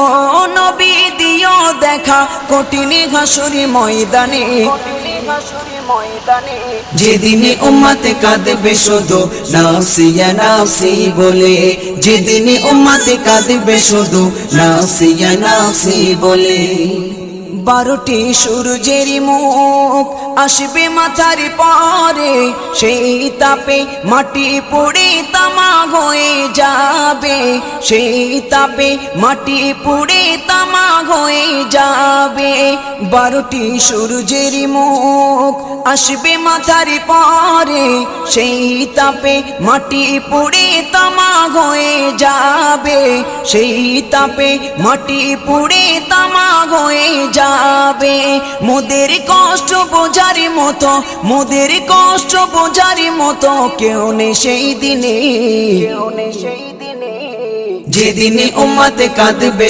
ও নবী দিও দেখা কঠিন হাসুরি ময়দানে, যেদিনে উম্মতে কাঁদবে শুধু নাফসি ইয়া নাফসি বলে, যেদিনে উম্মতে কাঁদবে শুধু নাফসি ইয়া নাফসি বলে। 12টি সূর্যের মুখ আসবে মাথার পরে, সেই তাপে মাটি পুড়ে তামা হয়ে যাবে, সেই তাপে মাটি পুড়ে তামা হয়ে যাবে। 12টি সূর্যের মুখ আসবে মাথার পরে, সেই তাপে মাটি পুড়ে তামা হয়ে যাবে, সেই তাপে মাটি পুড়ে তামা হয়ে যাবে। মোদের কষ্ট বোঝার মতো, মোদের কষ্ট বোঝার মতো কেউ নেই সেই দিনে, যেদিনে উম্মতে কাঁদবে।